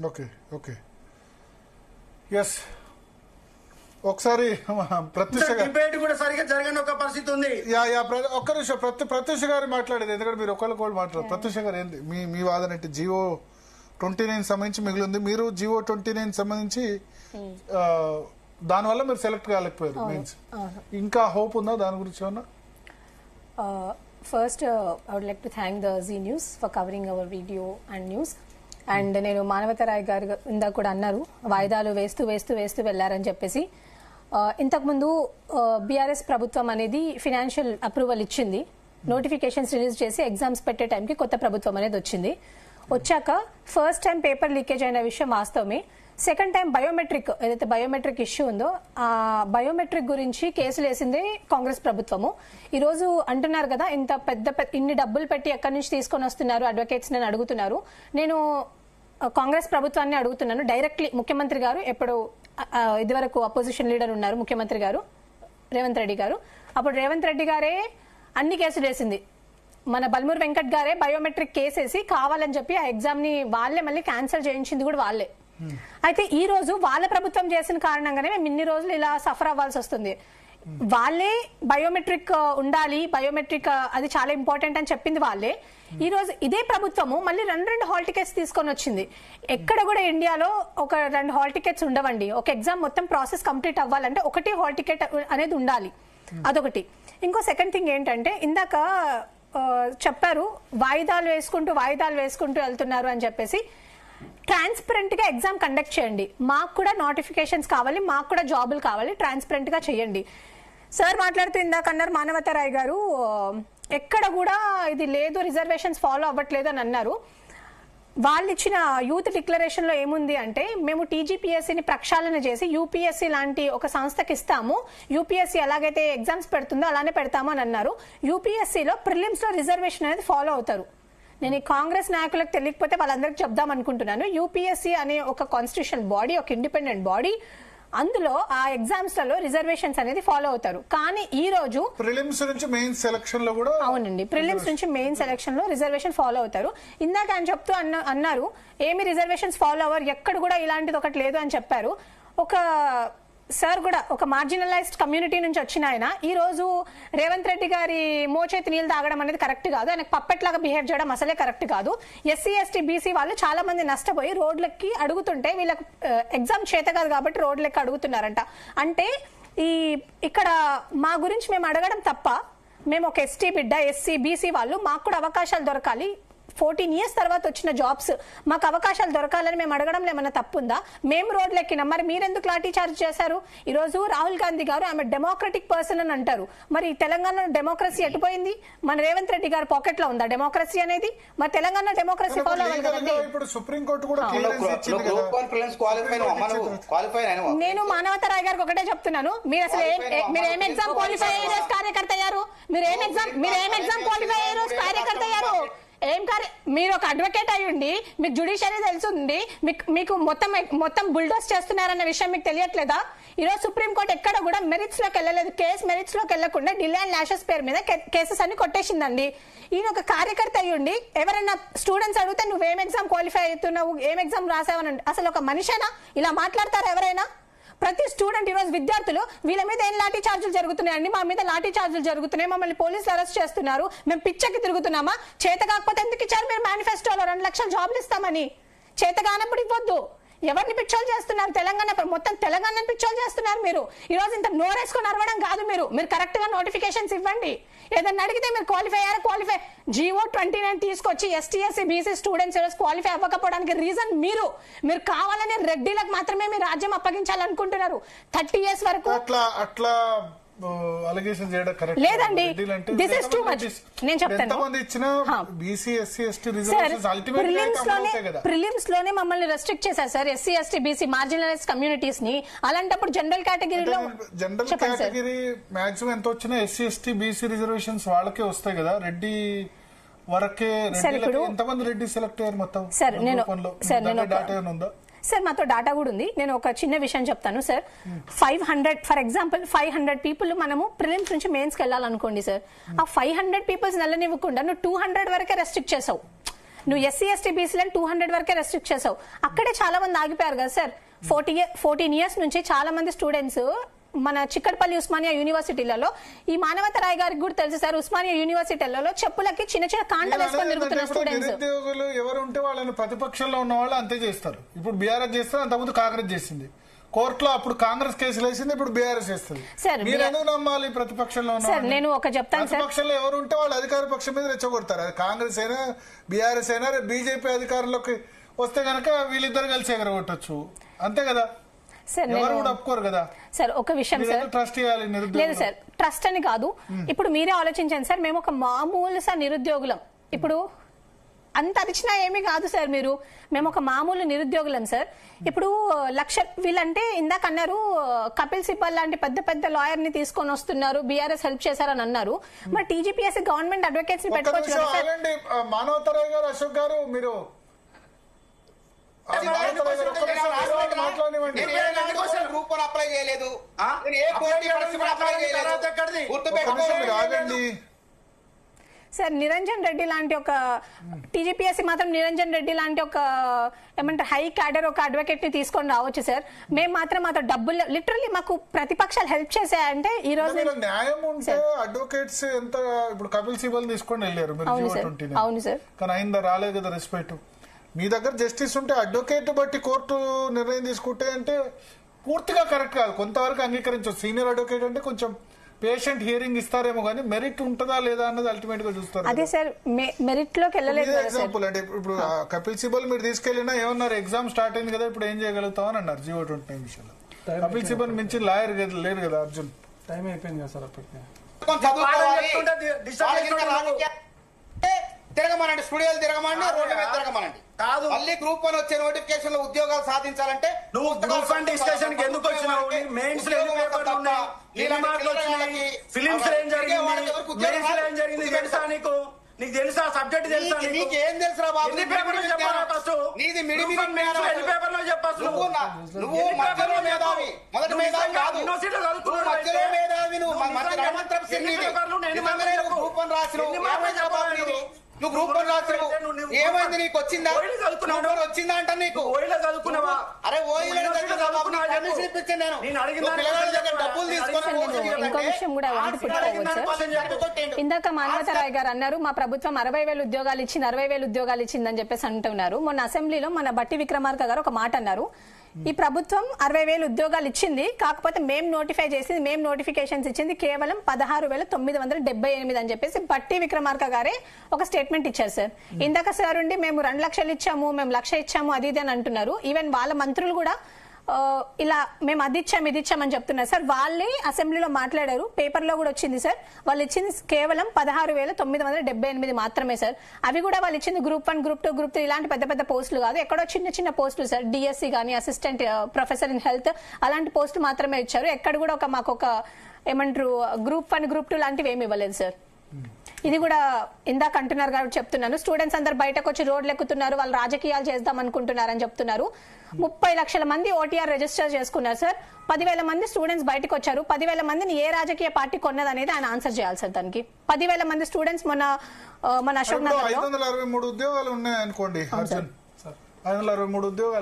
Okay okay yes ఒకసారి Pratyusha debate కూడా సరిగా జరగని ఒక పరిస్థితి ఉంది. ఒక్క నిమిషం ప్రత్యూష గారు మాట్లాడేది, ఎందుకంటే మీరు ఒకళ్ళు మాట్లాడారు. ప్రత్యూష గారు ఏంటి మీ వాదన ఏంటి? జియో 29 సంబంధించి మిగిలింది, మీరు జియో 29 సంబంధించి దానివల్ల మీరు సెలెక్ట్ కాలేకపోయారు మీన్స్, ఇంకా హోప్ ఉందా దాని గురించి ఏమన్నా? First I would like to thank the Zee News for covering our video and news. And నేను మానవతరాయ్ గారు ఇందాక కూడా అన్నారు వాయిదాలు వేస్తూ వెళ్లారని చెప్పేసి. ఇంతకుముందు బీఆర్ఎస్ ప్రభుత్వం అనేది ఫినాన్షియల్ అప్రూవల్ ఇచ్చింది, నోటిఫికేషన్స్ రిలీజ్ చేసి ఎగ్జామ్స్ పెట్టే టైంకి కొత్త ప్రభుత్వం అనేది వచ్చింది. వచ్చాక ఫస్ట్ టైం పేపర్ లీకేజ్ అయిన విషయం వాస్తవమే. సెకండ్ టైం బయోమెట్రిక్ ఏదైతే బయోమెట్రిక్ ఇష్యూ ఉందో ఆ బయోమెట్రిక్ గురించి కేసులు వేసిందే కాంగ్రెస్ ప్రభుత్వము. ఈ రోజు అంటున్నారు కదా ఇంత ఇన్ని డబ్బులు పెట్టి ఎక్కడి నుంచి తీసుకొని వస్తున్నారు అడ్వకేట్స్ అని అడుగుతున్నారు. నేను కాంగ్రెస్ ప్రభుత్వాన్ని అడుగుతున్నాను డైరెక్ట్లీ. ముఖ్యమంత్రి గారు ఎప్పుడు ఇదివరకు అపోజిషన్ లీడర్ ఉన్నారు ముఖ్యమంత్రి గారు రేవంత్ రెడ్డి గారు, అప్పుడు రేవంత్ రెడ్డి గారే అన్ని కేసులు వేసింది. మన బల్మూర్ వెంకట్ గారే బయోమెట్రిక్ కేసు వేసి కావాలని చెప్పి ఆ ఎగ్జామ్ ని వాళ్ళే మళ్ళీ క్యాన్సిల్ చేయించింది కూడా వాళ్ళే. అయితే ఈ రోజు వాళ్ళ ప్రభుత్వం చేసిన కారణంగానే మేము ఇన్ని రోజులు ఇలా సఫర్ అవ్వాల్సి వస్తుంది. వాళ్ళే బయోమెట్రిక్ ఉండాలి, బయోమెట్రిక్ అది చాలా ఇంపార్టెంట్ అని చెప్పింది వాళ్ళే. ఈ రోజు ఇదే ప్రభుత్వము మళ్ళీ రెండు హాల్ టికెట్స్ తీసుకొని వచ్చింది. ఎక్కడ కూడా ఇండియాలో ఒక 2 హాల్ టికెట్స్ ఉండవండి. ఒక ఎగ్జామ్ మొత్తం ప్రాసెస్ కంప్లీట్ అవ్వాలంటే ఒకటి హాల్ టికెట్ అనేది ఉండాలి, అదొకటి. ఇంకో సెకండ్ థింగ్ ఏంటంటే ఇందాక చెప్పారు వాయిదాలు వేసుకుంటూ వెళ్తున్నారు అని చెప్పేసి. ట్రాన్స్పరెంట్ గా ఎగ్జామ్ కండక్ట్ చేయండి, మాకు కూడా నోటిఫికేషన్స్ కావాలి, మాకు కూడా జాబులు కావాలి, ట్రాన్స్పరెంట్ గా చేయండి. సార్ మాట్లాడుతూ ఇందాక అన్నారు మానవతరాయ్ గారు ఎక్కడ కూడా ఇది లేదు రిజర్వేషన్స్ ఫాలో అవ్వట్లేదు అని అన్నారు. వాళ్ళు ఇచ్చిన యూత్ డిక్లరేషన్ లో ఏముంది అంటే మేము టీజీపీఎస్సీని ప్రక్షాళన చేసి యూపీఎస్సీ లాంటి ఒక సంస్థకి ఇస్తాము, యూపీఎస్సీ ఎలాగైతే ఎగ్జామ్స్ పెడుతుందో అలానే పెడతాము అని అన్నారు. యూపీఎస్సీలో ప్రిలిమ్స్ లో రిజర్వేషన్ అనేది ఫాలో అవుతారు. నేను ఈ కాంగ్రెస్ నాయకులకు తెలియకపోతే వాళ్ళందరికీ చెప్దాం అనుకుంటున్నాను. యూపీఎస్సీ అనే ఒక కాన్స్టిట్యూషన్ బాడీ, ఒక ఇండిపెండెంట్ బాడీ, అందులో ఆ ఎగ్జామ్స్ లలో రిజర్వేషన్స్ అనేది ఫాలో అవుతారు. కానీ ఈ రోజు ప్రిలిమ్స్ నుంచి మెయిన్ సెలక్షన్ లో కూడా అవునండి, ప్రిలిమ్స్ నుంచి మెయిన్ సెలక్షన్ లో రిజర్వేషన్ ఫాలో అవుతారు. ఇందాక ఆయన చెప్తూ అన్నారు ఏమి రిజర్వేషన్స్ ఫాలో అవ్వరు, ఎక్కడ కూడా ఇలాంటిది ఒకటి లేదు అని చెప్పారు. ఒక సార్ కూడా ఒక మార్జినలైజ్డ్ కమ్యూనిటీ నుంచి వచ్చిన ఆయన ఈ రోజు రేవంత్ రెడ్డి గారి మోచేతి నీళ్ళు తాగడం అనేది కరెక్ట్ కాదు, ఆయనకు పప్పెట్లాగా బిహేవ్ చేయడం అసలే కరెక్ట్ కాదు. ఎస్సీ ఎస్టీ బీసీ వాళ్ళు చాలా మంది నష్టపోయి రోడ్లకి అడుగుతుంటే వీళ్ళకి ఎగ్జామ్ చేత కాదు కాబట్టి రోడ్లకి అడుగుతున్నారంట. అంటే ఇక్కడ మా గురించి మేము అడగడం తప్ప, మేము ఒక ఎస్టీ బిడ్డ ఎస్సీ బీసీ వాళ్ళు మాకు కూడా అవకాశాలు దొరకాలి, 14 years తర్వాత వచ్చిన జాబ్స్ మాకు అవకాశాలు దొరకాలని మేము అడగడంలో ఏమన్నా తప్పుందా? మేము రోడ్లు ఎక్కినాం, మరి మీరెందుకు లాఠీ చార్జ్ చేశారు? ఈ రోజు రాహుల్ గాంధీ గారు ఆమె డెమోక్రటిక్ పర్సన్ అని అంటారు. మరి తెలంగాణ డెమోక్రసీ ఎటుపోయింది? మన రేవంత్ రెడ్డి గారి పాకెట్ లో ఉందా డెమోక్రసీ అనేది? మరి తెలంగాణ డెమోక్రసీ ఫాలో అవ్వాలి కదండి. నేను మానవతరాయ్ గారికి ఒకటే చెప్తున్నాను, మీరు అసలు మీరు ఏం ఎగ్జామ్ క్వాలిఫై అయ్యే రోజు కార్యకర్త అయ్యారు? మీరు ఏం ఎగ్జామ్ క్వాలిఫై అయ్యే రోజు కార్యకర్త అయ్యారు? మీరు ఒక అడ్వకేట్ అయ్యుండి మీకు జ్యుడిషియరీ తెలుసుండి మీకు మొత్తం బుల్డోస్ చేస్తున్నారన్న విషయం మీకు తెలియట్లేదా? ఈ రోజు సుప్రీంకోర్టు ఎక్కడ కూడా మెరిట్స్ లోకి వెళ్ళలేదు, కేసు మెరిట్స్ లోకి వెళ్లకుండా డిలే అండ్ లాషెస్ పేరు మీద కేసెస్ అన్ని కొట్టేసిందండి. ఈయన ఒక కార్యకర్త అయ్యుండి ఎవరైనా స్టూడెంట్స్ అడిగితే నువ్వేం ఎగ్జామ్ క్వాలిఫై అవుతున్నావు, ఏం ఎగ్జామ్ రాసావనండి, అసలు ఒక మనిషేనా ఇలా మాట్లాడతారా ఎవరైనా? ప్రతి స్టూడెంట్ ఈ రోజు విద్యార్థులు వీళ్ళ మీద ఏం లాఠీ చార్జీలు జరుగుతున్నాయండి, మా మీద లాఠీ చార్జీలు జరుగుతున్నాయి, మమ్మల్ని పోలీసులు అరెస్ట్ చేస్తున్నారు, మేము పిచ్చకి తిరుగుతున్నామా? చేత కాకపోతే ఎందుకు ఇచ్చారు మీరు మేనిఫెస్టోలో 2 లక్షల జాబ్లు ఇస్తామని? చేత కానప్పుడు ఇవ్వద్దు. ఎవరిని పిచ్చోలు చేస్తున్నారు? మొత్తం తెలంగాణని పిచ్చోలు చేస్తున్నారు మీరు. ఈ రోజు ఇంత నోరేసుకొని అరవడం కాదు, మీరు కరెక్ట్ గా నోటిఫికేషన్స్ ఇవ్వండి. ఏదన్నా అడిగితే మీరు క్వాలిఫై జియో 29 తీసుకొచ్చి ఎస్టీ ఎస్సీ బీసీ స్టూడెంట్స్ ఈరోజు క్వాలిఫై అవ్వకపోవడానికి రీజన్ మీరు కావాలని రెడ్డిలకు మాత్రమే మీ రాజ్యం అప్పగించాలనుకుంటున్నారు. 30 years వరకు అట్లా లేదండి. This is too much. నేను చెప్తాను, ప్రిలిమ్స్ లోనే మమ్మల్ని రెస్ట్రిక్ట్ చేశారు sir, SC ST BC marginalise communities ని. అలాంటప్పుడు జనరల్ కేటగిరీలో మాక్సిమం ఎంత వచ్చినా ఎస్సీ ఎస్టీ బీసీ రిజర్వేషన్స్ వాళ్ళకే వస్తాయి కదా, రెడ్డి వరకే. ఎంతమంది రెడ్డి సెలెక్ట్ అయ్యారు మొత్తం? సార్ మాతో డాటా కూడా ఉంది. నేను ఒక చిన్న విషయం చెప్తాను సార్. 500 ఫర్ ఎగ్జాంపుల్ 500 పీపుల్ మనము ప్రిలిమ్స్ నుంచి మెయిన్స్ కి వెళ్ళాలనుకోండి సార్, ఆ 500 పీపుల్స్ నెలనివ్వకుండా నువ్వు 200 వరకే రెస్ట్రిక్ట్ చేసావు. నువ్వు ఎస్సీ ఎస్టీ బీసీలను 200 వరకే రెస్ట్రిక్ట్ చేసావు. అక్కడే చాలా మంది ఆగిపోయారు కదా సార్. 14 ఇయర్స్ నుంచి చాలా మంది స్టూడెంట్స్ మన చిక్కడపల్లి ఉస్మానియా యూనివర్సిటీలలో, ఈ మానవతరాయ్ గారికి కూడా తెలుసు సార్, ఉస్మానియా యూనివర్సిటీలలో చెప్పులకి చిన్న చిన్న కాంటలు వేసుకొని తిరుగుతున్న స్టూడెంట్స్. నిరుద్యోగులు ఎవరు ఉంటే వాళ్ళని ప్రతిపక్షంలో ఉన్న వాళ్ళు అంతే చేస్తారు. ఇప్పుడు బీఆర్ఎస్ చేస్తారు, అంతకుముందు కాంగ్రెస్ చేసింది. కోర్టులో అప్పుడు కాంగ్రెస్ కేసులు వేసింది, ఇప్పుడు బీఆర్ఎస్ చేస్తుంది. మీరు ఎందుకు నమ్మాలి ప్రతిపక్షంలో ఉన్న? నేను ఒక చెప్తాను సార్, ప్రతిపక్షంలో ఎవరు ఉంటే వాళ్ళు అధికార పక్షం మీద రెచ్చగొడతారు. అది కాంగ్రెస్ అయినా బీఆర్ఎస్ అయినా బీజేపీ అధికారంలోకి వస్తే గనక వీళ్ళిద్దరు కలిసి ఎగరగొట్టచ్చు, అంతే కదా. ఎవరు కూడా ఒప్పుకోరు కదా సార్. ఒక విషయం సార్, ట్రస్ట్ చేయాలి లేదు సార్, ట్రస్ట్ అని కాదు. ఇప్పుడు మీరే ఆలోచించండి సార్, మేము ఒక మామూలు సార్ నిరుద్యోగులం. ఇప్పుడు అంత అరిచినా ఏమీ కాదు సార్ మీరు, మేము ఒక మామూలు నిరుద్యోగులం సార్. ఇప్పుడు వీళ్ళంటే ఇందాక అన్నారు కపిల్ సిబ్బల్ లాంటి పెద్ద పెద్ద లాయర్ ని తీసుకొని వస్తున్నారు, బీఆర్ఎస్ హెల్ప్ చేశారని అన్నారు. మరి టీజీపీఎస్సీ గవర్నమెంట్ అడ్వకేట్స్ ని పెట్టుకోవచ్చు కదా సార్. మానవతరాయ్ గారు, అశోక్ గారు, మీరు అప్లై చేయలేదు, సార్. నిరంజన్ రెడ్డి లాంటి ఒక టీజీపీఎస్సీ మాత్రం నిరంజన్ రెడ్డి లాంటి ఒక ఏమంటారు హై క్యాడర్ ఒక అడ్వకేట్ ని తీసుకొని రావచ్చు సార్. మేము మాత్రం మాత్రం డబ్బులు లిటరల్లీ మాకు ప్రతిపక్షాలు హెల్ప్ చేశాయంటే ఈ రోజు న్యాయం ఉంటే అడ్వకేట్స్ ఎంత. ఇప్పుడు కపిల్ సిబల్ తీసుకొని వెళ్ళారు మీరు, అవును సార్, కానీ అయిందా? రాలేదు కదా రెస్పెక్ట్. మీ దగ్గర జస్టిస్ ఉంటే అడ్వకేట్ బట్టి కోర్టు నిర్ణయం తీసుకుంటే అంటే పూర్తిగా కరెక్ట్ కాదు, కొంతవరకు అంగీకరించవచ్చు. సీనియర్ అడ్వకేట్ అంటే కొంచెం పేషెంట్ హియరింగ్ ఇస్తారేమో కానీ మెరిట్ ఉంటుందా లేదా అన్నది అల్టిమేట్ గా చూస్తారు. అదే సార్, మెరిట్ లోకి వెళ్ళలేదు. ఎగ్జాంపుల్ అంటే ఇప్పుడు కపిల్ సిబల్ మీరు తీసుకెళ్లినా ఏమన్నారు, ఎగ్జామ్ స్టార్ట్ అయింది కదా, ఇప్పుడు ఏం చేయగలుగుతాం అని అన్నారు G.O. 29 విషయంలో. కపిల్ సిబల్ మించి లాయర్ లేరు కదా అర్జున్. టైం అయిపోయింది కదా సార్ అప్పటికే. తిరగమనండి, స్టూడియోలు తిరగమనండి, రోడ్డు మీద తిరగమనండి. కాదు, మళ్ళీ గ్రూప్ 1 వచ్చే నోటిఫికేషన్ లో ఉద్యోగాలు సాధించాలంటే నువ్వు గ్రూప్ 1 డిస్కషన్ కి ఎందుకు వచ్చినావు? మెయిన్స్ లో ఎన్ని పేపర్లు ఉన్నాయి, ఎన్ని మార్కులు వచ్చినాయి, ఫిలిమ్స్ లో ఏం జరిగింది, మెయిన్స్ లో ఏం జరిగింది తెలుసా నీకు? నీకు తెలుసా సబ్జెక్ట్ తెలుసా? నీకు ఏం తెలుసురా బాబు? ఎన్ని పేపర్లు చెప్పాలా ఫస్ట్? నీది మిడిమిడి ఎన్ని పేపర్లు చెప్పాలి? నువ్వు మధ్యలో మేధావి, మొదటి మేధావి కాదు. యూనివర్సిటీలో చదువుతున్నావు, మధ్యలో మేధావి నువ్వు. గ్రూప్ 1 రాసినావు, నువ్వు గ్రూప్ 1 రాసినావు, ఏమైంది? నీకు వచ్చిందా? వచ్చిందా అంట నీకు? ఓయిలో చదువుకున్నావా? అరే ఓయిలో డబ్బులు తీసుకొని ఇంకో విషయం కూడా ఇందాక మానవతరాయ్ గారు అన్నారు మా ప్రభుత్వం 60,000 ఉద్యోగాలు ఇచ్చింది, 60,000 ఉద్యోగాలు ఇచ్చిందని చెప్పేసి అంటున్నారు. మొన్న అసెంబ్లీలో మన బట్టి విక్రమార్క గారు ఒక మాట అన్నారు, ఈ ప్రభుత్వం 60,000 ఉద్యోగాలు ఇచ్చింది, కాకపోతే మేము నోటిఫై చేసింది, మేము నోటిఫికేషన్స్ ఇచ్చింది కేవలం 16,978 అని చెప్పేసి బట్టి విక్రమార్క గారే ఒక స్టేట్మెంట్ ఇచ్చారు సార్. ఇందాక సార్ ఉండి మేము 2 లక్షలు ఇచ్చాము, మేము 1,00,000 ఇచ్చాము, అది ఇది అని అంటున్నారు. ఈవెన్ వాళ్ళ మంత్రులు కూడా ఇలా మేము అది ఇచ్చాం ఇది ఇచ్చామని చెప్తున్నారు సార్. వాళ్ళే అసెంబ్లీలో మాట్లాడారు, పేపర్ లో కూడా వచ్చింది సార్. వాళ్ళు ఇచ్చింది కేవలం 16,978 మాత్రమే సార్. అవి కూడా వాళ్ళు ఇచ్చింది గ్రూప్ 1, గ్రూప్ 2, గ్రూప్ 3 ఇలాంటి పెద్ద పెద్ద పోస్టులు కాదు, ఎక్కడో చిన్న చిన్న పోస్టులు సార్. డిఎస్సి కానీ అసిస్టెంట్ ప్రొఫెసర్ ఇన్ హెల్త్ అలాంటి పోస్టులు మాత్రమే ఇచ్చారు. ఎక్కడ కూడా మాకు ఒక ఏమంటారు గ్రూప్ 1, గ్రూప్ 2 లాంటివి ఏమి ఇవ్వలేదు సార్. ఇది కూడా ఇందాక అంటున్నారు కాబట్టి చెప్తున్నాను. స్టూడెంట్స్ అందరు బయటకు వచ్చి రోడ్లు ఎక్కుతున్నారు, వాళ్ళు రాజకీయాలు చేద్దాం అనుకుంటున్నారని చెప్తున్నారు. 30 లక్షల మంది ఓటీఆర్ రిజిస్టర్ చేసుకున్నారు సార్. 10,000 మంది స్టూడెంట్స్ బయటకు వచ్చారు. 10,000 మందిని ఏ రాజకీయ పార్టీ కొన్నది అనేది ఆయన ఆన్సర్ చేయాలి సార్. దానికి 10,000 మంది స్టూడెంట్స్ మన అశోక్ నగర్ 563 ఉద్యోగాలు ఉన్నాయి అనుకోండి, 563 ఉద్యోగాలు